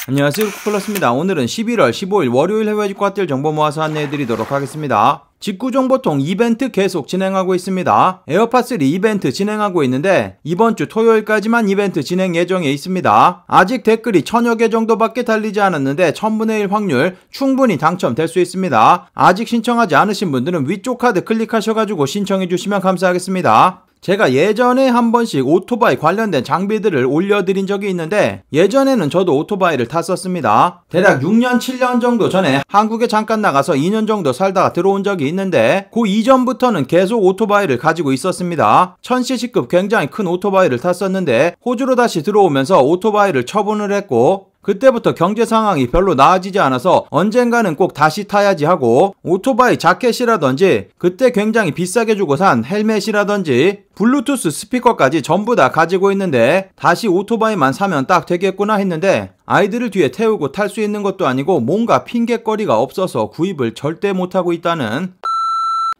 안녕하세요, 루크플러스입니다. 오늘은 11월 15일 월요일 해외 직구가딜 정보 모아서 안내해드리도록 하겠습니다. 직구정보통 이벤트 계속 진행하고 있습니다. 에어팟3 이벤트 진행하고 있는데 이번 주 토요일까지만 이벤트 진행 예정에 있습니다. 아직 댓글이 1000여 개 정도밖에 달리지 않았는데 1000분의 1 확률 충분히 당첨될 수 있습니다. 아직 신청하지 않으신 분들은 위쪽 카드 클릭하셔가지고 신청해 주시면 감사하겠습니다. 제가 예전에 한 번씩 오토바이 관련된 장비들을 올려드린 적이 있는데 예전에는 저도 오토바이를 탔었습니다. 대략 6년, 7년 정도 전에 한국에 잠깐 나가서 2년 정도 살다가 들어온 적이 있는데 그 이전부터는 계속 오토바이를 가지고 있었습니다. 1000cc급 굉장히 큰 오토바이를 탔었는데 호주로 다시 들어오면서 오토바이를 처분을 했고 그때부터 경제 상황이 별로 나아지지 않아서 언젠가는 꼭 다시 타야지 하고 오토바이 자켓이라든지 그때 굉장히 비싸게 주고 산 헬멧이라든지 블루투스 스피커까지 전부 다 가지고 있는데 다시 오토바이만 사면 딱 되겠구나 했는데 아이들을 뒤에 태우고 탈 수 있는 것도 아니고 뭔가 핑계거리가 없어서 구입을 절대 못하고 있다는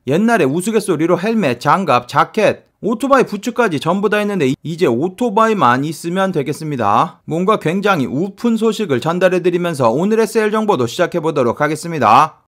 옛날에 우스갯소리로 헬멧, 장갑, 자켓 오토바이 부츠까지 전부 다 있는데 이제 오토바이만 있으면 되겠습니다. 뭔가 굉장히 우픈 소식을 전달해드리면서 오늘의 세일 정보도 시작해보도록 하겠습니다.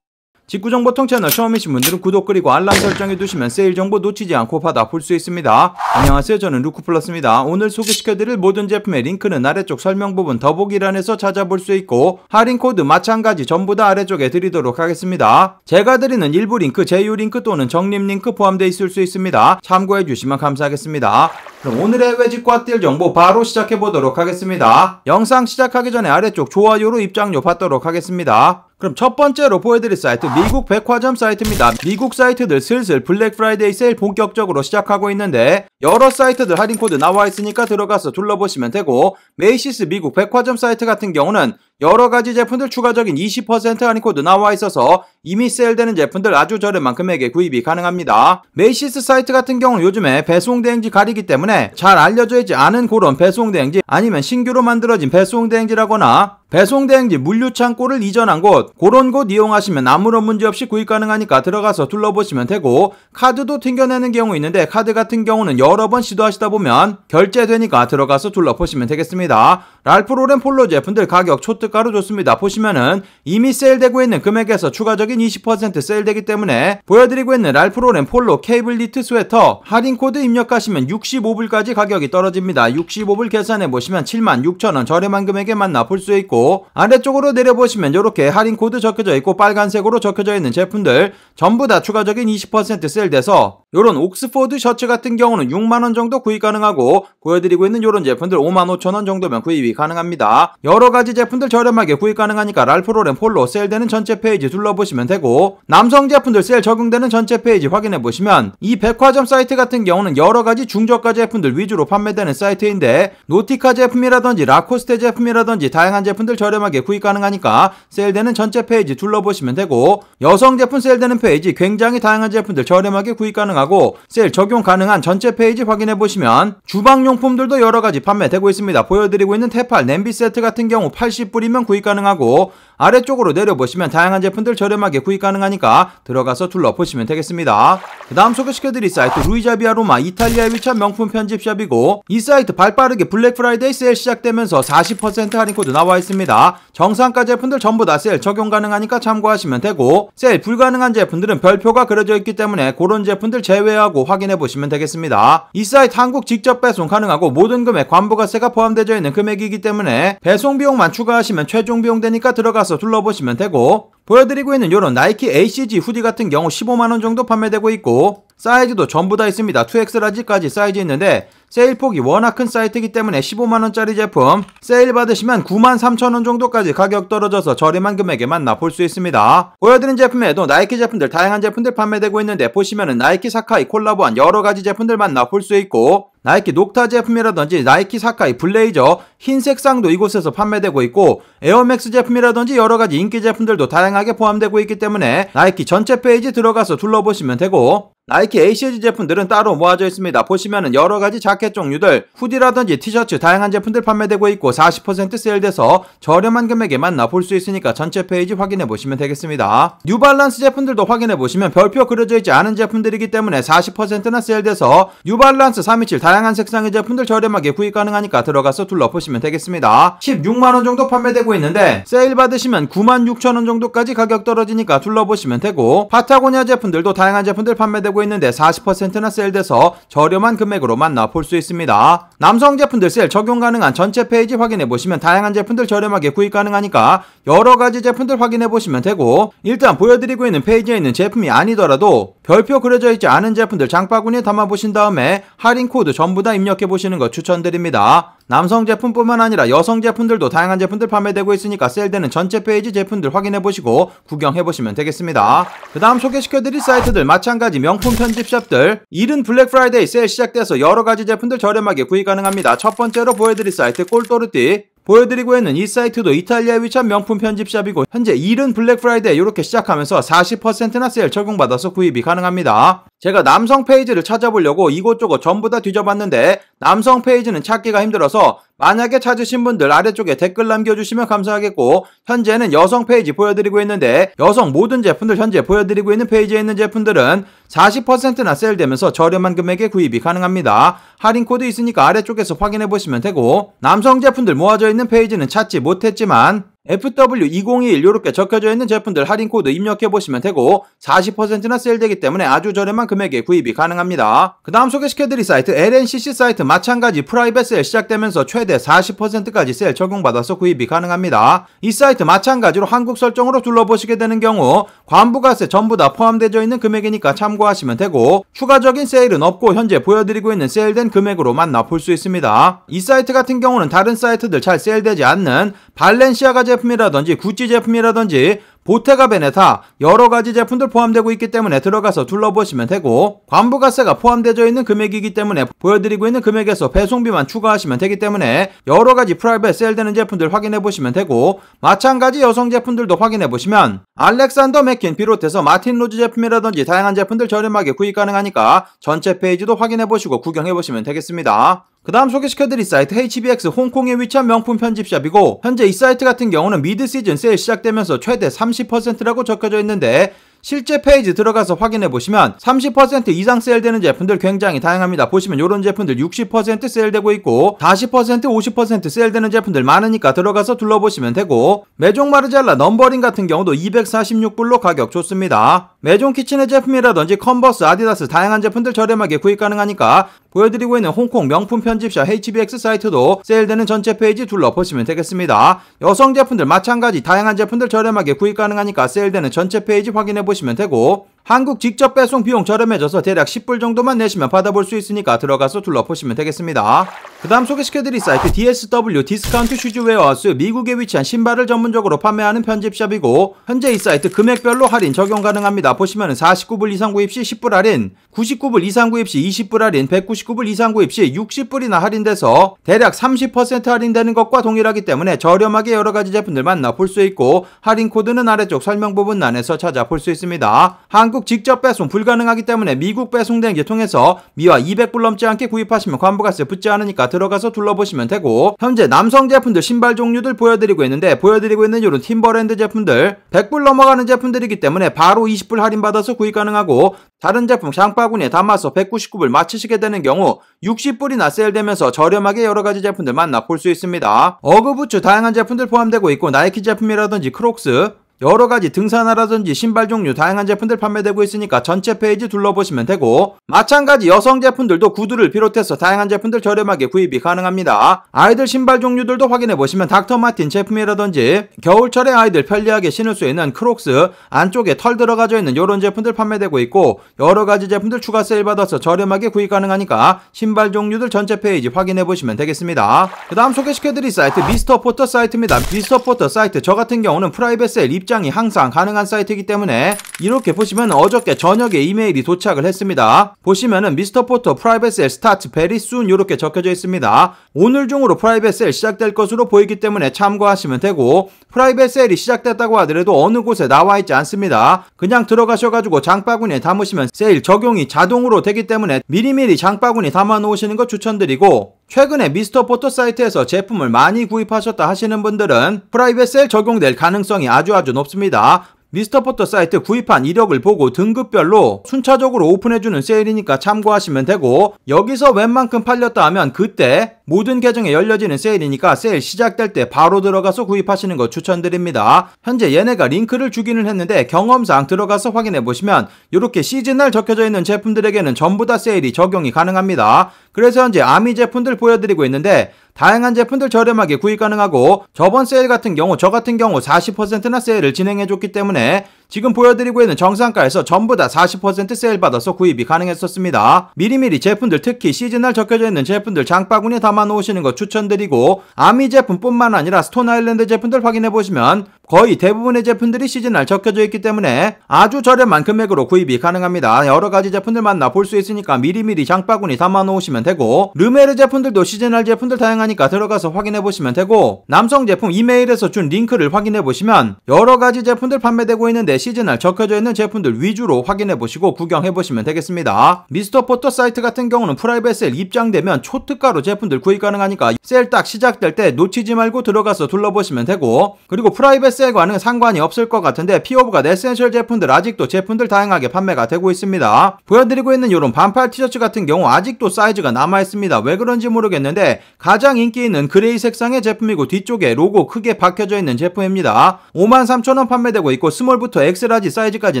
직구정보통 채널 처음이신 분들은 구독 그리고 알람 설정해두시면 세일 정보 놓치지 않고 받아볼 수 있습니다. 안녕하세요, 저는 루크플러스입니다. 오늘 소개시켜드릴 모든 제품의 링크는 아래쪽 설명 부분 더보기란에서 찾아볼 수 있고 할인 코드 마찬가지 전부 다 아래쪽에 드리도록 하겠습니다. 제가 드리는 일부 링크, 제휴 링크 또는 적립 링크 포함되어 있을 수 있습니다. 참고해주시면 감사하겠습니다. 그럼 오늘의 해외 직구가딜 정보 바로 시작해보도록 하겠습니다. 영상 시작하기 전에 아래쪽 좋아요로 입장료 받도록 하겠습니다. 그럼 첫 번째로 보여드릴 사이트 미국 백화점 사이트입니다. 미국 사이트들 슬슬 블랙 프라이데이 세일 본격적으로 시작하고 있는데 여러 사이트들 할인 코드 나와 있으니까 들어가서 둘러보시면 되고 메이시스 미국 백화점 사이트 같은 경우는 여러가지 제품들 추가적인 20% 할인 코드 나와 있어서 이미 세일되는 제품들 아주 저렴한 금액에 구입이 가능합니다. 메이시스 사이트 같은 경우는 요즘에 배송대행지 가리기 때문에 잘 알려져 있지 않은 그런 배송대행지 아니면 신규로 만들어진 배송대행지라거나 배송대행지 물류창고를 이전한 곳 그런 곳 이용하시면 아무런 문제 없이 구입 가능하니까 들어가서 둘러보시면 되고 카드도 튕겨내는 경우 있는데 카드 같은 경우는 여러 번 시도하시다 보면 결제되니까 들어가서 둘러보시면 되겠습니다. 랄프 로렌 폴로 제품들 가격 초특가로 좋습니다. 보시면은 이미 세일되고 있는 금액에서 추가적인 20% 세일되기 때문에 보여드리고 있는 랄프 로렌 폴로 케이블 니트 스웨터 할인 코드 입력하시면 65불까지 가격이 떨어집니다. 65불 계산해 보시면 76,000원 저렴한 금액에 만나볼 수 있고 아래쪽으로 내려보시면 이렇게 할인 코드 적혀져 있고 빨간색으로 적혀져 있는 제품들 전부 다 추가적인 20% 세일돼서 요런 옥스포드 셔츠 같은 경우는 6만원 정도 구입 가능하고 보여드리고 있는 요런 제품들 55,000원 정도면 구입이 가능합니다. 여러가지 제품들 저렴하게 구입 가능하니까 랄프 로렌 폴로 세일되는 전체 페이지 둘러보시면 되고 남성 제품들 세일 적용되는 전체 페이지 확인해보시면 이 백화점 사이트 같은 경우는 여러가지 중저가 제품들 위주로 판매되는 사이트인데 노티카 제품이라든지 라코스테 제품이라든지 다양한 제품들 저렴하게 구입 가능하니까 세일되는 전체 페이지 둘러보시면 되고 여성 제품 세일되는 페이지 굉장히 다양한 제품들 저렴하게 구입 가능하고 세일 적용 가능한 전체 페이지 확인해보시면 주방용품들도 여러가지 판매되고 있습니다. 보여드리고 있는 테팔 냄비 세트 같은 경우 80불이면 구입 가능하고 아래쪽으로 내려보시면 다양한 제품들 저렴하게 구입 가능하니까 들어가서 둘러보시면 되겠습니다. 그 다음 소개시켜드릴 사이트 루이자비아 로마 이탈리아에 위치한 명품 편집샵이고 이 사이트 발빠르게 블랙 프라이데이 세일 시작되면서 40% 할인 코드 나와 있습니다. 정상가 제품들 전부 다 세일 적용 가능하니까 참고하시면 되고 세일 불가능한 제품들은 별표가 그려져 있기 때문에 그런 제품들 제외하고 확인해보시면 되겠습니다. 이 사이트 한국 직접 배송 가능하고 모든 금액 관부가세가 포함되어 있는 금액이기 때문에 배송 비용만 추가하시면 최종 비용 되니까 들어가서 둘러보시면 되고 보여드리고 있는 요런 나이키 ACG 후디 같은 경우 15만원 정도 판매되고 있고 사이즈도 전부 다 있습니다. 2X 라지까지 사이즈 있는데 세일폭이 워낙 큰 사이트이기 때문에 15만원짜리 제품 세일 받으시면 93,000원 정도까지 가격 떨어져서 저렴한 금액에 만나볼 수 있습니다. 보여드린 제품에도 나이키 제품들 다양한 제품들 판매되고 있는데 보시면은 나이키 사카이 콜라보한 여러가지 제품들 만나볼 수 있고 나이키 녹타 제품이라든지 나이키 사카이 블레이저 흰색상도 이곳에서 판매되고 있고 에어맥스 제품이라든지 여러가지 인기 제품들도 다양하게 포함되고 있기 때문에 나이키 전체 페이지 들어가서 둘러보시면 되고, 나이키 ACG 제품들은 따로 모아져 있습니다. 보시면은 여러가지 자켓 종류들, 후디라든지 티셔츠 다양한 제품들 판매되고 있고 40% 세일돼서 저렴한 금액에 만나볼 수 있으니까 전체 페이지 확인해 보시면 되겠습니다. 뉴발란스 제품들도 확인해 보시면 별표 그려져 있지 않은 제품들이기 때문에 40%나 세일돼서 뉴발란스 327 다양한 색상의 제품들 저렴하게 구입 가능하니까 들어가서 둘러보시면 되겠습니다. 16만원 정도 판매되고 있는데 세일 받으시면 96,000원 정도까지 가격 떨어지니까 둘러보시면 되고, 파타고니아 제품들도 다양한 제품들 판매되고 있는데 40%나 세일돼서 저렴한 금액으로 만나볼 수 있습니다. 남성 제품들 세일 적용 가능한 전체 페이지 확인해보시면 다양한 제품들 저렴하게 구입 가능하니까 여러가지 제품들 확인해보시면 되고, 일단 보여드리고 있는 페이지에 있는 제품이 아니더라도 별표 그려져 있지 않은 제품들 장바구니에 담아보신 다음에 할인 코드 전부 다 입력해보시는 거 추천드립니다. 남성 제품뿐만 아니라 여성 제품들도 다양한 제품들 판매되고 있으니까 세일되는 전체 페이지 제품들 확인해보시고 구경해보시면 되겠습니다. 그 다음 소개시켜드릴 사이트들 마찬가지 명품 편집샵들, 이른 블랙 프라이데이 세일 시작돼서 여러가지 제품들 저렴하게 구입 가능합니다. 첫 번째로 보여드릴 사이트 꼴또르띠, 보여드리고 있는 이 사이트도 이탈리아에 위치한 명품 편집샵이고 현재 이른 블랙 프라이데이 이렇게 시작하면서 40%나 세일 적용받아서 구입이 가능합니다. 제가 남성 페이지를 찾아보려고 이곳저곳 전부 다 뒤져봤는데 남성 페이지는 찾기가 힘들어서 만약에 찾으신 분들 아래쪽에 댓글 남겨주시면 감사하겠고, 현재는 여성 페이지 보여드리고 있는데 여성 모든 제품들 현재 보여드리고 있는 페이지에 있는 제품들은 40%나 세일되면서 저렴한 금액에 구입이 가능합니다. 할인 코드 있으니까 아래쪽에서 확인해보시면 되고, 남성 제품들 모아져 있는 페이지는 찾지 못했지만 FW2021 이렇게 적혀져 있는 제품들 할인 코드 입력해보시면 되고 40%나 세일되기 때문에 아주 저렴한 금액에 구입이 가능합니다. 그 다음 소개시켜드릴 사이트 LNCC 사이트 마찬가지 프라이빗 세일 시작되면서 최대 40%까지 세일 적용받아서 구입이 가능합니다. 이 사이트 마찬가지로 한국 설정으로 둘러보시게 되는 경우 관부가세 전부 다 포함되어 있는 금액이니까 참고하시면 되고, 추가적인 세일은 없고 현재 보여드리고 있는 세일된 금액으로 만나볼 수 있습니다. 이 사이트 같은 경우는 다른 사이트들 잘 세일되지 않는 발렌시아가 제품이라든지 구찌 제품이라든지 보테가 베네타 여러가지 제품들 포함되고 있기 때문에 들어가서 둘러보시면 되고, 관부가세가 포함되어 있는 금액이기 때문에 보여드리고 있는 금액에서 배송비만 추가하시면 되기 때문에 여러가지 프라이빗 세일되는 제품들 확인해보시면 되고, 마찬가지 여성 제품들도 확인해보시면 알렉산더 맥퀸 비롯해서 마틴 로즈 제품이라든지 다양한 제품들 저렴하게 구입 가능하니까 전체 페이지도 확인해보시고 구경해보시면 되겠습니다. 그 다음 소개시켜드릴 사이트 HBX 홍콩에 위치한 명품 편집샵이고 현재 이 사이트 같은 경우는 미드시즌 세일 시작되면서 최대 30%라고 적혀져 있는데 실제 페이지 들어가서 확인해보시면 30% 이상 세일되는 제품들 굉장히 다양합니다. 보시면 이런 제품들 60% 세일되고 있고 40% 50% 세일되는 제품들 많으니까 들어가서 둘러보시면 되고, 메종 마르젤라 넘버링 같은 경우도 246불로 가격 좋습니다. 메종 키친의 제품이라든지 컨버스, 아디다스 다양한 제품들 저렴하게 구입 가능하니까 보여드리고 있는 홍콩 명품 편집샵 HBX 사이트도 세일되는 전체 페이지 둘러보시면 되겠습니다. 여성 제품들 마찬가지 다양한 제품들 저렴하게 구입 가능하니까 세일되는 전체 페이지 확인해보시면 되고, 한국 직접 배송 비용 저렴해져서 대략 10불 정도만 내시면 받아볼 수 있으니까 들어가서 둘러보시면 되겠습니다. 그 다음 소개시켜드릴 사이트 DSW 디스카운트 슈즈 웨어하우스, 미국에 위치한 신발을 전문적으로 판매하는 편집샵이고 현재 이 사이트 금액별로 할인 적용 가능합니다. 보시면 49불 이상 구입 시 10불 할인, 99불 이상 구입 시 20불 할인, 199불 이상 구입 시 60불이나 할인돼서 대략 30% 할인되는 것과 동일하기 때문에 저렴하게 여러가지 제품들 만나볼 수 있고, 할인 코드는 아래쪽 설명 부분란에서 찾아볼 수 있습니다. 한국 직접 배송 불가능하기 때문에 미국 배송 대행지 통해서 미화 200불 넘지 않게 구입하시면 관부가세 붙지 않으니까 들어가서 둘러보시면 되고, 현재 남성 제품들 신발 종류들 보여드리고 있는데 보여드리고 있는 이런 팀버랜드 제품들 100불 넘어가는 제품들이기 때문에 바로 20불 할인받아서 구입 가능하고, 다른 제품 장바구니에 담아서 199불 맞추시게 되는 경우 60불이나 세일되면서 저렴하게 여러가지 제품들 만나볼 수 있습니다. 어그부츠 다양한 제품들 포함되고 있고 나이키 제품이라든지 크록스 여러가지 등산화라든지 신발 종류 다양한 제품들 판매되고 있으니까 전체 페이지 둘러보시면 되고, 마찬가지 여성 제품들도 구두를 비롯해서 다양한 제품들 저렴하게 구입이 가능합니다. 아이들 신발 종류들도 확인해보시면 닥터마틴 제품이라든지 겨울철에 아이들 편리하게 신을 수 있는 크록스 안쪽에 털 들어가져 있는 이런 제품들 판매되고 있고 여러가지 제품들 추가 세일 받아서 저렴하게 구입 가능하니까 신발 종류들 전체 페이지 확인해보시면 되겠습니다. 그 다음 소개시켜드릴 사이트 미스터 포터 사이트입니다. 미스터 포터 사이트 저 같은 경우는 프라이빗 세일 입장이 항상 가능한 사이트이기 때문에 이렇게 보시면 어저께 저녁에 이메일이 도착을 했습니다. 보시면은 미스터포터 프라이빗 세일 스타트 베리 순 이렇게 적혀져 있습니다. 오늘 중으로 프라이빗 세일 시작될 것으로 보이기 때문에 참고하시면 되고, 프라이빗 세일이 시작됐다고 하더라도 어느 곳에 나와 있지 않습니다. 그냥 들어가셔가지고 장바구니에 담으시면 세일 적용이 자동으로 되기 때문에 미리미리 장바구니 담아 놓으시는 거 추천드리고, 최근에 미스터포터 사이트에서 제품을 많이 구입하셨다 하시는 분들은 프라이빗 세일 적용될 가능성이 아주 높습니다. 미스터포터 사이트 구입한 이력을 보고 등급별로 순차적으로 오픈해주는 세일이니까 참고하시면 되고, 여기서 웬만큼 팔렸다 하면 그때 모든 계정에 열려지는 세일이니까 세일 시작될 때 바로 들어가서 구입하시는 거 추천드립니다. 현재 얘네가 링크를 주기는 했는데 경험상 들어가서 확인해보시면 이렇게 시즌날 적혀져 있는 제품들에게는 전부 다 세일이 적용이 가능합니다. 그래서 현재 아미 제품들 보여드리고 있는데 다양한 제품들 저렴하게 구입 가능하고, 저번 세일 같은 경우 저 같은 경우 40%나 세일을 진행해줬기 때문에 지금 보여드리고 있는 정상가에서 전부 다 40% 세일 받아서 구입이 가능했었습니다. 미리미리 제품들, 특히 시즌날 적혀져 있는 제품들 장바구니에 담아 놓으시는 거 추천드리고, 아미 제품뿐만 아니라 스톤 아일랜드 제품들 확인해보시면 거의 대부분의 제품들이 시즌날 적혀져 있기 때문에 아주 저렴한 금액으로 구입이 가능합니다. 여러가지 제품들 만나볼 수 있으니까 미리미리 장바구니 담아 놓으시면 되고, 르메르 제품들도 시즌날 제품들 다양하니까 들어가서 확인해보시면 되고, 남성 제품 이메일에서 준 링크를 확인해보시면 여러가지 제품들 판매되고 있는데 시즌날 적혀져 있는 제품들 위주로 확인해보시고 구경해보시면 되겠습니다. 미스터포터 사이트 같은 경우는 프라이빗 세일 입장되면 초특가로 제품들 구입 가능하니까 세일 딱 시작될 때 놓치지 말고 들어가서 둘러보시면 되고, 그리고 프라이빗 세일과는 상관이 없을 것 같은데 피오브가 에센셜 제품들 아직도 제품들 다양하게 판매가 되고 있습니다. 보여드리고 있는 이런 반팔 티셔츠 같은 경우 아직도 사이즈가 남아있습니다. 왜 그런지 모르겠는데 가장 인기 있는 그레이 색상의 제품이고 뒤쪽에 로고 크게 박혀져 있는 제품입니다. 53,000원 판매되고 있고 스몰부터 엑스라지 사이즈까지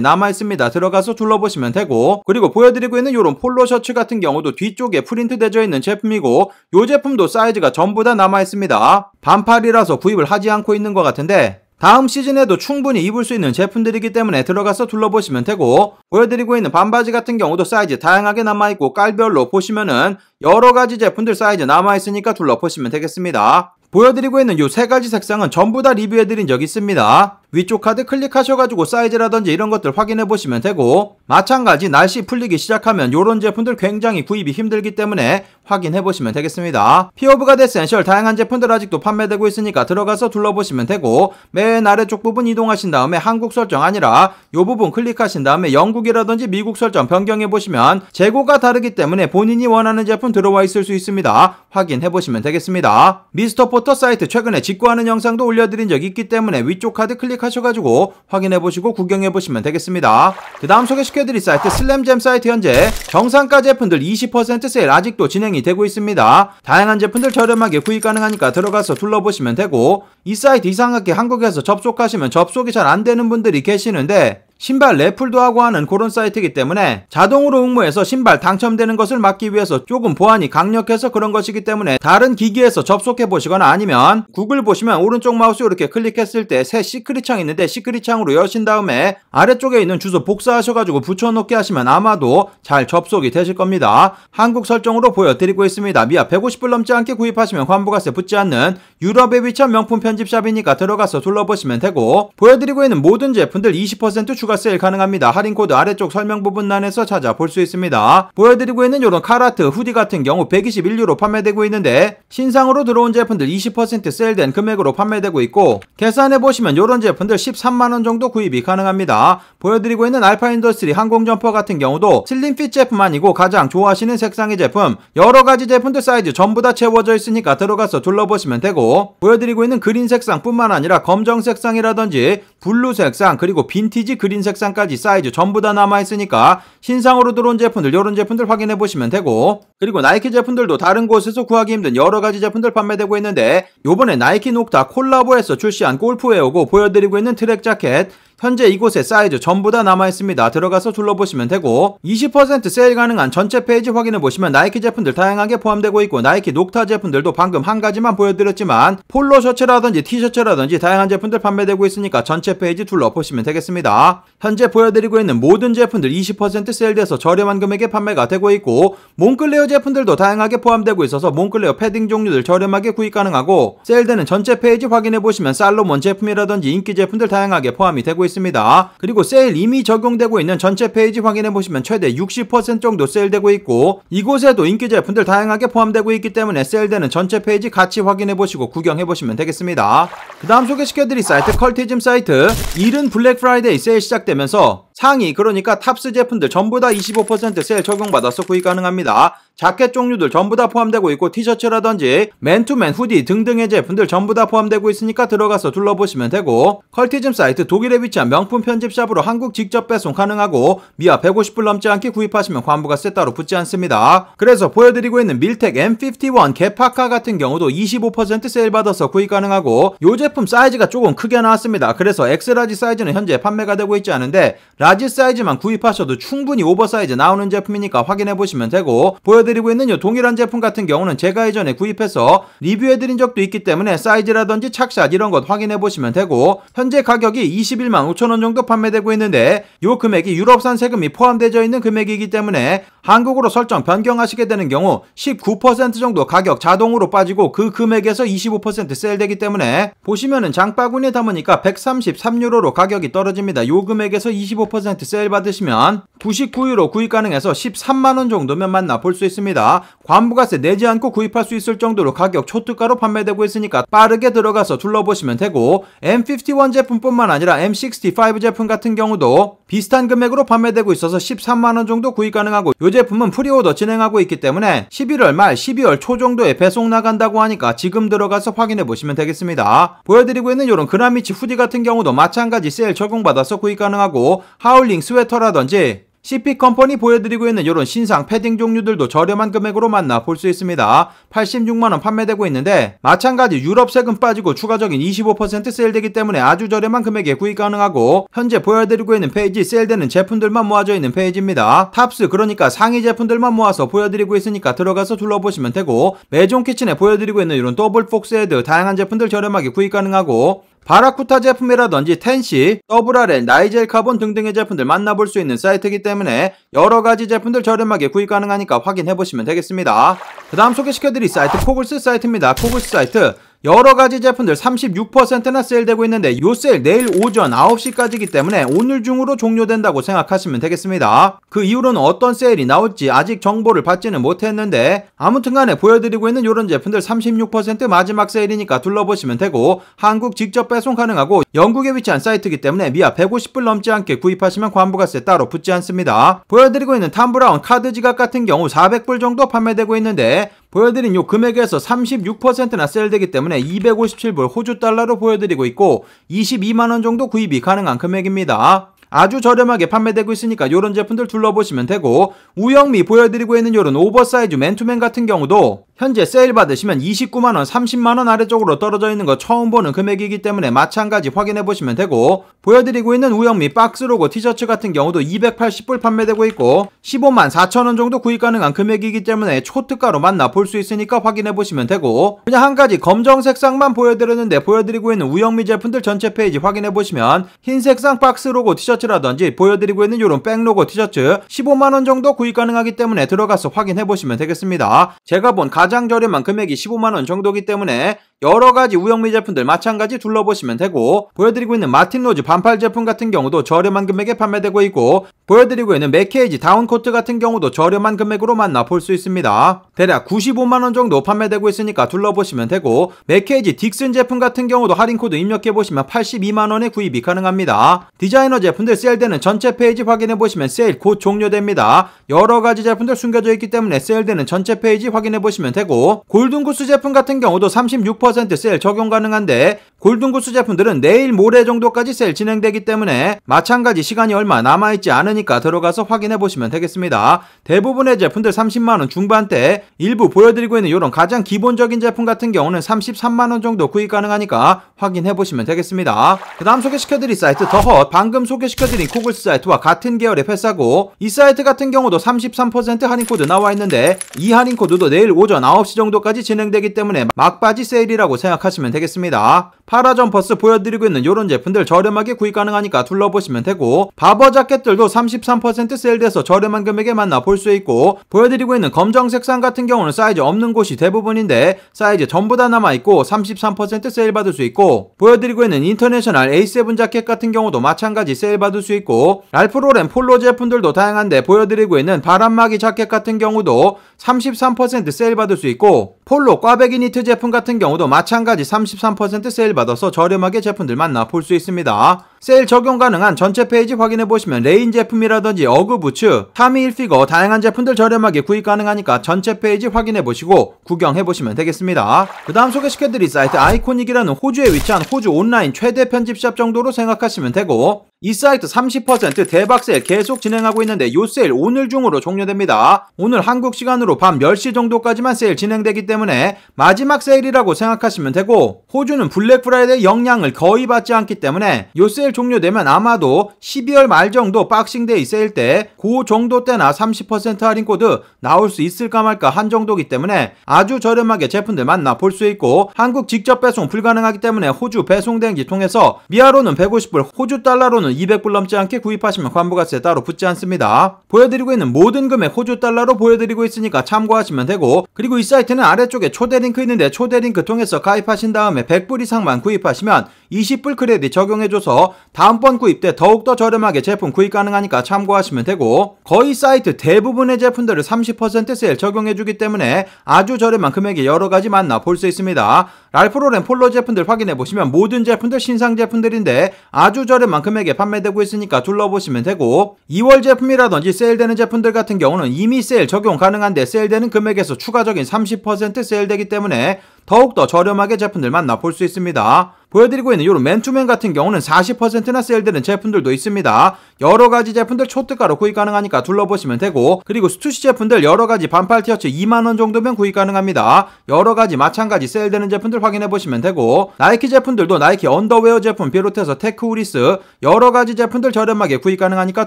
남아있습니다. 들어가서 둘러보시면 되고, 그리고 보여드리고 있는 이런 폴로 셔츠 같은 경우도 뒤쪽에 프린트 되어 있는 제품이고 이 제품도 사이즈가 전부 다 남아있습니다. 반팔이라서 구입을 하지 않고 있는 것 같은데 다음 시즌에도 충분히 입을 수 있는 제품들이기 때문에 들어가서 둘러보시면 되고, 보여드리고 있는 반바지 같은 경우도 사이즈 다양하게 남아있고 깔별로 보시면은 여러가지 제품들 사이즈 남아있으니까 둘러보시면 되겠습니다. 보여드리고 있는 이 3가지 색상은 전부 다 리뷰해드린 적이 있습니다. 위쪽 카드 클릭하셔가지고 사이즈라든지 이런 것들 확인해보시면 되고, 마찬가지 날씨 풀리기 시작하면 이런 제품들 굉장히 구입이 힘들기 때문에 확인해보시면 되겠습니다. 피오브가 에센셜 다양한 제품들 아직도 판매되고 있으니까 들어가서 둘러보시면 되고, 맨 아래쪽 부분 이동하신 다음에 한국 설정 아니라 이 부분 클릭하신 다음에 영국이라든지 미국 설정 변경해보시면 재고가 다르기 때문에 본인이 원하는 제품 들어와 있을 수 있습니다. 확인해보시면 되겠습니다. 미스터포터 사이트 최근에 직구하는 영상도 올려드린 적이 있기 때문에 위쪽 카드 클릭하셔가지고 확인해보시고 구경해보시면 되겠습니다. 그 다음 소개시켜드릴 사이트 슬램잼 사이트 현재 정상가 제품들 20% 세일 아직도 진행이 되고 있습니다. 다양한 제품들 저렴하게 구입 가능하니까 들어가서 둘러보시면 되고, 이 사이트 이상하게 한국에서 접속하시면 접속이 잘 안되는 분들이 계시는데 신발 래플도 하고 하는 그런 사이트이기 때문에 자동으로 응모해서 신발 당첨되는 것을 막기 위해서 조금 보안이 강력해서 그런 것이기 때문에 다른 기기에서 접속해 보시거나 아니면 구글 보시면 오른쪽 마우스 이렇게 클릭했을 때 새 시크릿 창이 있는데 시크릿 창으로 여신 다음에 아래쪽에 있는 주소 복사하셔가지고 붙여놓게 하시면 아마도 잘 접속이 되실 겁니다. 한국 설정으로 보여드리고 있습니다. 미아 150불 넘지 않게 구입하시면 환부가세 붙지 않는 유럽의 위치한 명품 편집샵이니까 들어가서 둘러보시면 되고, 보여드리고 있는 모든 제품들 20% 추가 세일 가능합니다. 할인코드 아래쪽 설명 부분란에서 찾아볼 수 있습니다. 보여드리고 있는 이런 카라트 후디 같은 경우 121유로 판매되고 있는데 신상으로 들어온 제품들 20% 세일된 금액으로 판매되고 있고, 계산해보시면 이런 제품들 13만원 정도 구입이 가능합니다. 보여드리고 있는 알파인더스트리 항공점퍼 같은 경우도 슬림핏 제품 아니고 가장 좋아하시는 색상의 제품 여러가지 제품들 사이즈 전부 다 채워져 있으니까 들어가서 둘러보시면 되고, 보여드리고 있는 그린 색상 뿐만 아니라 검정 색상이라든지 블루 색상 그리고 빈티지 그린 색상까지 사이즈 전부 다 남아있으니까 신상으로 들어온 제품들 이런 제품들 확인해보시면 되고, 그리고 나이키 제품들도 다른 곳에서 구하기 힘든 여러가지 제품들 판매되고 있는데 요번에 나이키 녹타 콜라보해서 출시한 골프웨어고 보여드리고 있는 트랙 자켓 현재 이곳에 사이즈 전부 다 남아있습니다. 들어가서 둘러보시면 되고 20% 세일 가능한 전체 페이지 확인해보시면 나이키 제품들 다양하게 포함되고 있고 나이키 녹타 제품들도 방금 한 가지만 보여드렸지만 폴로 셔츠라든지 티셔츠라든지 다양한 제품들 판매되고 있으니까 전체 페이지 둘러보시면 되겠습니다. 현재 보여드리고 있는 모든 제품들 20% 세일돼서 저렴한 금액에 판매가 되고 있고 몽클레어 제품들도 다양하게 포함되고 있어서 몽클레어 패딩 종류들 저렴하게 구입 가능하고 세일되는 전체 페이지 확인해보시면 살로몬 제품이라든지 인기 제품들 다양하게 포함이 되고 있습니다. 그리고 세일 이미 적용되고 있는 전체 페이지 확인해보시면 최대 60% 정도 세일되고 있고 이곳에도 인기 제품들 다양하게 포함되고 있기 때문에 세일되는 전체 페이지 같이 확인해보시고 구경해보시면 되겠습니다. 그 다음 소개시켜드릴 사이트 컬티즘 사이트. 이른 블랙 프라이데이 세일 시작되면서 상의 그러니까 탑스 제품들 전부 다 25% 세일 적용받아서 구입 가능합니다. 자켓 종류들 전부 다 포함되고 있고 티셔츠라든지 맨투맨 후디 등등의 제품들 전부 다 포함되고 있으니까 들어가서 둘러보시면 되고 컬티즘 사이트 독일에 위치한 명품 편집샵으로 한국 직접 배송 가능하고 미아 150불 넘지 않게 구입하시면 관부가세 따로 붙지 않습니다. 그래서 보여드리고 있는 밀텍 M51 개파카 같은 경우도 25% 세일 받아서 구입 가능하고 이 제품 사이즈가 조금 크게 나왔습니다. 그래서 엑스라지 사이즈는 현재 판매가 되고 있지 않은데 라지 사이즈만 구입하셔도 충분히 오버사이즈 나오는 제품이니까 확인해보시면 되고 보여드리고 있는 이 동일한 제품 같은 경우는 제가 예전에 구입해서 리뷰해드린 적도 있기 때문에 사이즈라든지 착샷 이런 것 확인해보시면 되고 현재 가격이 21만 5천원 정도 판매되고 있는데 이 금액이 유럽산 세금이 포함되어 있는 금액이기 때문에 한국으로 설정 변경하시게 되는 경우 19% 정도 가격 자동으로 빠지고 그 금액에서 25% 세일되기 때문에 보시면은 장바구니에 담으니까 133유로로 가격이 떨어집니다. 이 금액에서 25% 세일 받으시면 99유로 구입 가능해서 13만원 정도면 만나볼 수 있습니다. 관부가세 내지 않고 구입할 수 있을 정도로 가격 초특가로 판매되고 있으니까 빠르게 들어가서 둘러보시면 되고 M51 제품뿐만 아니라 M65 제품 같은 경우도 비슷한 금액으로 판매되고 있어서 13만원 정도 구입 가능하고 이 제품은 프리오더 진행하고 있기 때문에 11월 말 12월 초 정도에 배송 나간다고 하니까 지금 들어가서 확인해 보시면 되겠습니다. 보여드리고 있는 이런 그라미치 후디 같은 경우도 마찬가지 세일 적용받아서 구입 가능하고 하울링 스웨터라든지 CP 컴퍼니 보여드리고 있는 이런 신상 패딩 종류들도 저렴한 금액으로 만나볼 수 있습니다. 86만원 판매되고 있는데 마찬가지 유럽 세금 빠지고 추가적인 25% 세일되기 때문에 아주 저렴한 금액에 구입 가능하고 현재 보여드리고 있는 페이지 세일되는 제품들만 모아져 있는 페이지입니다. 탑스 그러니까 상위 제품들만 모아서 보여드리고 있으니까 들어가서 둘러보시면 되고 메종 키친에 보여드리고 있는 이런 더블 폭스 헤드 다양한 제품들 저렴하게 구입 가능하고 바라쿠타 제품이라든지 텐시, 더블RL, 나이젤 카본 등등의 제품들 만나볼 수 있는 사이트이기 때문에 여러가지 제품들 저렴하게 구입 가능하니까 확인해보시면 되겠습니다. 그 다음 소개시켜드릴 사이트 코글스 사이트입니다. 코글스 사이트 여러가지 제품들 36%나 세일되고 있는데 요 세일 내일 오전 9시까지이기 때문에 오늘 중으로 종료된다고 생각하시면 되겠습니다. 그 이후로는 어떤 세일이 나올지 아직 정보를 받지는 못했는데 아무튼간에 보여드리고 있는 요런 제품들 36% 마지막 세일이니까 둘러보시면 되고 한국 직접 배송 가능하고 영국에 위치한 사이트이기 때문에 미아 150불 넘지 않게 구입하시면 관부가세 따로 붙지 않습니다. 보여드리고 있는 탐브라운 카드 지갑 같은 경우 400불 정도 판매되고 있는데 보여드린 요 금액에서 36%나 세일되기 때문에 257불 호주 달러로 보여드리고 있고 22만원 정도 구입이 가능한 금액입니다. 아주 저렴하게 판매되고 있으니까 요런 제품들 둘러보시면 되고 우영미 보여드리고 있는 요런 오버사이즈 맨투맨 같은 경우도 현재 세일 받으시면 29만원, 30만원 아래쪽으로 떨어져 있는 거 처음 보는 금액이기 때문에 마찬가지 확인해보시면 되고 보여드리고 있는 우영미 박스로고 티셔츠 같은 경우도 280불 판매되고 있고 15만 4천원 정도 구입 가능한 금액이기 때문에 초특가로 만나볼 수 있으니까 확인해보시면 되고 그냥 한 가지 검정 색상만 보여드렸는데 보여드리고 있는 우영미 제품들 전체 페이지 확인해보시면 흰 색상 박스로고 티셔츠라든지 보여드리고 있는 요런 백로고 티셔츠 15만원 정도 구입 가능하기 때문에 들어가서 확인해보시면 되겠습니다. 제가 본 가장 저렴한 금액이 15만원 정도기 때문에 여러가지 우영미 제품들 마찬가지 둘러보시면 되고 보여드리고 있는 마틴로즈 반팔 제품 같은 경우도 저렴한 금액에 판매되고 있고 보여드리고 있는 맥케이지 다운코트 같은 경우도 저렴한 금액으로 만나볼 수 있습니다. 대략 95만원 정도 판매되고 있으니까 둘러보시면 되고 맥케이지 딕슨 제품 같은 경우도 할인코드 입력해보시면 82만원에 구입이 가능합니다. 디자이너 제품들 세일되는 전체 페이지 확인해보시면 세일 곧 종료됩니다. 여러가지 제품들 숨겨져 있기 때문에 세일되는 전체 페이지 확인해보시면 되고 골든구스 제품 같은 경우도 36% 세일 적용 가능한데 골든구스 제품들은 내일 모레 정도까지 세일 진행되기 때문에 마찬가지 시간이 얼마 남아있지 않으니까 들어가서 확인해보시면 되겠습니다. 대부분의 제품들 30만원 중반대, 일부 보여드리고 있는 이런 가장 기본적인 제품 같은 경우는 33만원 정도 구입 가능하니까 확인해보시면 되겠습니다. 그 다음 소개시켜드릴 사이트 더헛, 방금 소개시켜드린 코글스 사이트와 같은 계열의 회사고, 이 사이트 같은 경우도 33% 할인코드 나와있는데 이 할인코드도 내일 오전 9시 정도까지 진행되기 때문에 막바지 세일이라고 생각하시면 되겠습니다. 파라점퍼스 보여드리고 있는 이런 제품들 저렴하게 구입 가능하니까 둘러보시면 되고, 바버 자켓들도 33% 세일돼서 저렴한 금액에 만나볼 수 있고, 보여드리고 있는 검정 색상 같은 경우는 사이즈 없는 곳이 대부분인데 사이즈 전부 다 남아있고 33% 세일 받을 수 있고, 보여드리고 있는 인터내셔널 A7 자켓 같은 경우도 마찬가지 세일 받을 수 있고, 랄프로렌 폴로 제품들도 다양한데 보여드리고 있는 바람막이 자켓 같은 경우도 33% 세일 받을 수 있고, 폴로 꽈배기 니트 제품 같은 경우도 마찬가지 33% 세일 받아서 저렴하게 제품들 만나볼 수 있습니다. 세일 적용 가능한 전체 페이지 확인해보시면 레인 제품이라든지 어그 부츠, 타미 힐피거 다양한 제품들 저렴하게 구입 가능하니까 전체 페이지 확인해보시고 구경해보시면 되겠습니다. 그 다음 소개시켜드릴 사이트 아이코닉이라는 호주에 위치한 호주 온라인 최대 편집샵 정도로 생각하시면 되고, 이 사이트 30% 대박 세일 계속 진행하고 있는데 요 세일 오늘 중으로 종료됩니다. 오늘 한국 시간으로 밤 10시 정도까지만 세일 진행되기 때문에 마지막 세일이라고 생각하시면 되고, 호주는 블랙 프라이데이 영향을 거의 받지 않기 때문에 요 세일 종료되면 아마도 12월 말 정도 박싱데이 세일 때 그 정도 때나 30% 할인 코드 나올 수 있을까 말까 한 정도기 때문에 아주 저렴하게 제품들 만나볼 수 있고, 한국 직접 배송 불가능하기 때문에 호주 배송대행지 통해서 미아로는 150불, 호주 달러로는 200불 넘지 않게 구입하시면 관부가세 따로 붙지 않습니다. 보여드리고 있는 모든 금액 호주 달러로 보여드리고 있으니까 참고하시면 되고, 그리고 이 사이트는 아래쪽에 초대 링크 있는데 초대 링크 통해서 가입하신 다음에 100불 이상만 구입하시면 20불 크레딧 적용해줘서 다음번 구입 때 더욱더 저렴하게 제품 구입 가능하니까 참고하시면 되고, 거의 사이트 대부분의 제품들을 30% 세일 적용해주기 때문에 아주 저렴한 금액에 여러가지 만나볼 수 있습니다. 랄프로렌 폴로 제품들 확인해보시면 모든 제품들 신상 제품들인데 아주 저렴한 금액에 판매되고 있으니까 둘러보시면 되고, 2월 제품이라든지 세일되는 제품들 같은 경우는 이미 세일 적용 가능한데 세일되는 금액에서 추가적인 30% 세일되기 때문에 더욱더 저렴하게 제품들 만나볼 수 있습니다. 보여드리고 있는 이런 맨투맨 같은 경우는 40%나 세일되는 제품들도 있습니다. 여러가지 제품들 초특가로 구입 가능하니까 둘러보시면 되고, 그리고 스투시 제품들 여러가지 반팔 티셔츠 2만원 정도면 구입 가능합니다. 여러가지 마찬가지 세일되는 제품들 확인해보시면 되고, 나이키 제품들도 나이키 언더웨어 제품 비롯해서 테크우리스 여러가지 제품들 저렴하게 구입 가능하니까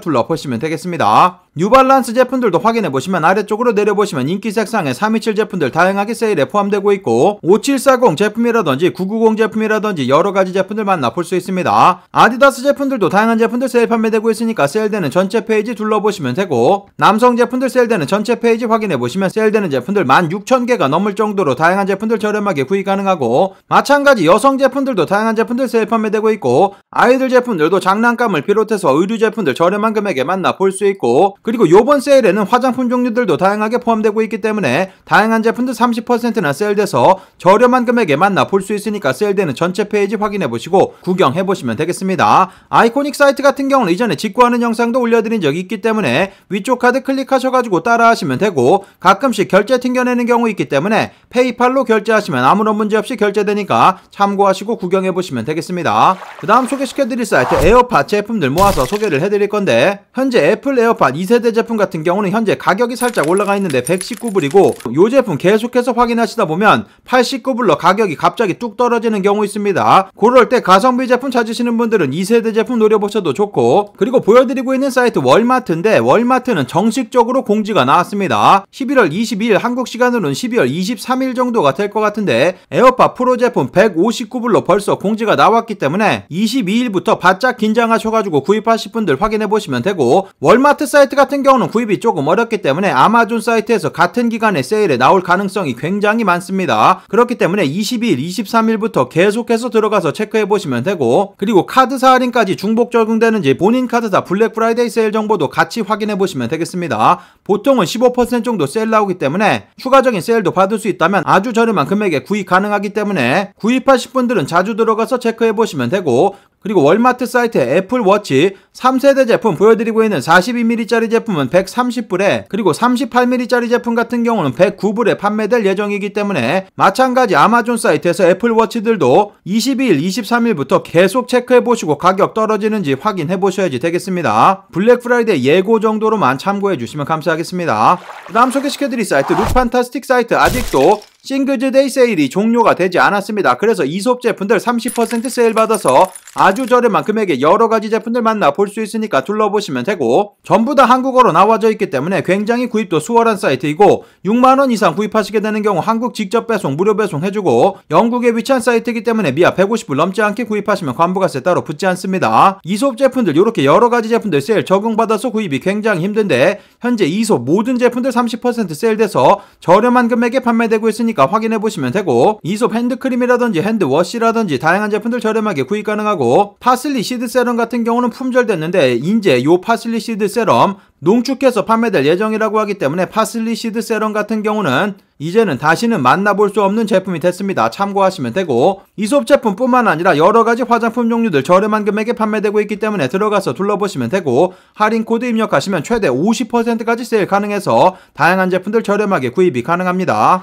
둘러보시면 되겠습니다. 뉴발란스 제품들도 확인해보시면 아래쪽으로 내려보시면 인기 색상의 327 제품들 다양하게 세일에 포함되고 있고, 5740 제품이라든지 990 제품이라든지 여러가지 제품들 만나볼 수 있습니다. 아디다스 제품들도 다양한 제품들 세일 판매되고 있으니까 세일되는 전체 페이지 둘러보시면 되고, 남성 제품들 세일되는 전체 페이지 확인해보시면 세일되는 제품들 16,000개가 넘을 정도로 다양한 제품들 저렴하게 구입 가능하고, 마찬가지 여성 제품들도 다양한 제품들 세일 판매되고 있고, 아이들 제품들도 장난감을 비롯해서 의류 제품들 저렴한 금액에 만나볼 수 있고, 그리고 요번 세일에는 화장품 종류들도 다양하게 포함되고 있기 때문에 다양한 제품들 30%나 세일돼서 저렴한 금액에 만나볼 수 있으니까 세일되는 전체 페이지 확인해보시고 구경해보시면 되겠습니다. 아이코닉 사이트 같은 경우는 이전에 직구하는 영상도 올려드린 적이 있기 때문에 위쪽 카드 클릭하셔가지고 따라하시면 되고, 가끔씩 결제 튕겨내는 경우 있기 때문에 페이팔로 결제하시면 아무런 문제 없이 결제되니까 참고하시고 구경해보시면 되겠습니다. 그 다음 소개시켜드릴 사이트 에어팟 제품들 모아서 소개를 해드릴 건데, 현재 애플 에어팟 2세대 제품 같은 경우는 현재 가격이 살짝 올라가 있는데 119불이고, 요 제품 계속해서 확인하시다 보면 89불로 가격이 갑자기 뚝 떨어지는 경우 있습니다. 그럴 때 가성비 제품 찾으시는 분들은 2세대 제품 노려보셔도 좋고, 그리고 보여드리고 있는 사이트 월마트인데, 월마트는 정식적으로 공지가 나왔습니다. 11월 22일 한국 시간으로는 12월 23일 정도가 될 것 같은데 에어팟 프로 제품 159불로 벌써 공지가 나왔기 때문에 22일부터 바짝 긴장하셔가지고 구입하실 분들 확인해보시면 되고, 월마트 사이트 같은 경우는 구입이 조금 어렵기 때문에 아마존 사이트에서 같은 기간에 세일에 나올 가능성이 굉장히 많습니다. 그렇기 때문에 22일, 23일부터 계속해서 들어가서 체크해보시면 되고, 그리고 카드사 할인까지 중복 적용되는지 본인 카드사 블랙 프라이데이 세일 정보도 같이 확인해보시면 되겠습니다. 보통은 15% 정도 세일 나오기 때문에 추가적인 세일도 받을 수 있다면 아주 저렴한 금액에 구입 가능하기 때문에 구입하실 분들은 자주 들어가서 체크해보시면 되고, 그리고 월마트 사이트에 애플워치 3세대 제품 보여드리고 있는 42mm짜리 제품은 130불에, 그리고 38mm짜리 제품 같은 경우는 109불에 판매될 예정이기 때문에 마찬가지 아마존 사이트에서 애플워치들도 22일, 23일부터 계속 체크해보시고 가격 떨어지는지 확인해보셔야지 되겠습니다. 블랙프라이데이 예고 정도로만 참고해주시면 감사하겠습니다. 그 다음 소개시켜드릴 사이트 룩판타스틱 사이트, 아직도 싱글즈데이 세일이 종료가 되지 않았습니다. 그래서 이솝 제품들 30% 세일 받아서 아주 저렴한 금액에 여러가지 제품들 만나볼 수 있으니까 둘러보시면 되고, 전부 다 한국어로 나와져 있기 때문에 굉장히 구입도 수월한 사이트이고, 6만원 이상 구입하시게 되는 경우 한국 직접 배송 무료 배송 해주고, 영국에 위치한 사이트이기 때문에 미아 150불 넘지 않게 구입하시면 관부가세 따로 붙지 않습니다. 이솝 제품들 이렇게 여러가지 제품들 세일 적용받아서 구입이 굉장히 힘든데, 현재 이솝 모든 제품들 30% 세일돼서 저렴한 금액에 판매되고 있으니 확인해보시면 되고, 이솝 핸드크림이라든지 핸드워시라든지 다양한 제품들 저렴하게 구입 가능하고, 파슬리 시드 세럼 같은 경우는 품절됐는데 이제 요 파슬리 시드 세럼 농축해서 판매될 예정이라고 하기 때문에 파슬리 시드 세럼 같은 경우는 이제는 다시는 만나볼 수 없는 제품이 됐습니다. 참고하시면 되고, 이솝 제품뿐만 아니라 여러가지 화장품 종류들 저렴한 금액에 판매되고 있기 때문에 들어가서 둘러보시면 되고, 할인 코드 입력하시면 최대 50%까지 세일 가능해서 다양한 제품들 저렴하게 구입이 가능합니다.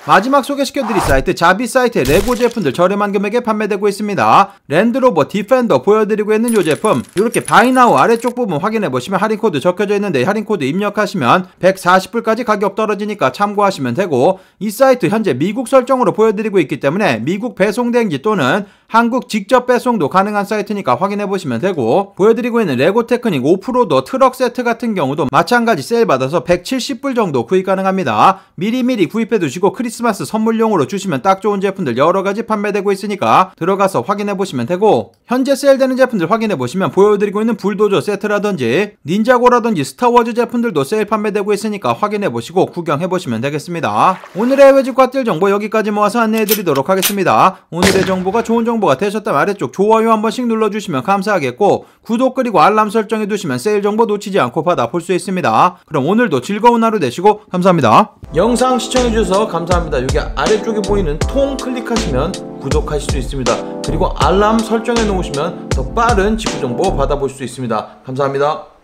마지막 소개시켜드릴 사이트 자비 사이트에 레고 제품들 저렴한 금액에 판매되고 있습니다. 랜드로버 디펜더 보여드리고 있는 이 제품, 이렇게 바이나우 아래쪽 부분 확인해보시면 할인코드 적혀져 있는데 할인코드 입력하시면 140불까지 가격 떨어지니까 참고하시면 되고, 이 사이트 현재 미국 설정으로 보여드리고 있기 때문에 미국 배송 대행지 또는 한국 직접 배송도 가능한 사이트니까 확인해보시면 되고, 보여드리고 있는 레고 테크닉 오프로더 트럭 세트 같은 경우도 마찬가지 세일 받아서 170불 정도 구입 가능합니다. 미리미리 구입해두시고 크리스마스 선물용으로 주시면 딱 좋은 제품들 여러가지 판매되고 있으니까 들어가서 확인해보시면 되고, 현재 세일되는 제품들 확인해보시면 보여드리고 있는 불도저 세트라든지 닌자고라든지 스타워즈 제품들도 세일 판매되고 있으니까 확인해보시고 구경해보시면 되겠습니다. 오늘의 해외 집값들 정보 여기까지 모아서 안내해드리도록 하겠습니다. 오늘의 정보가 좋은 정보가 되셨다면 아래쪽 좋아요 한 번씩 눌러주시면 감사하겠고, 구독 그리고 알람 설정해두시면 세일 정보 놓치지 않고 받아볼 수 있습니다. 그럼 오늘도 즐거운 하루 되시고 감사합니다. 영상 시청해주셔서 감사합니다. 여기 아래쪽에 보이는 통 클릭하시면 구독하실 수 있습니다. 그리고 알람 설정해 놓으시면 더 빠른 직구 정보 받아볼 수 있습니다. 감사합니다.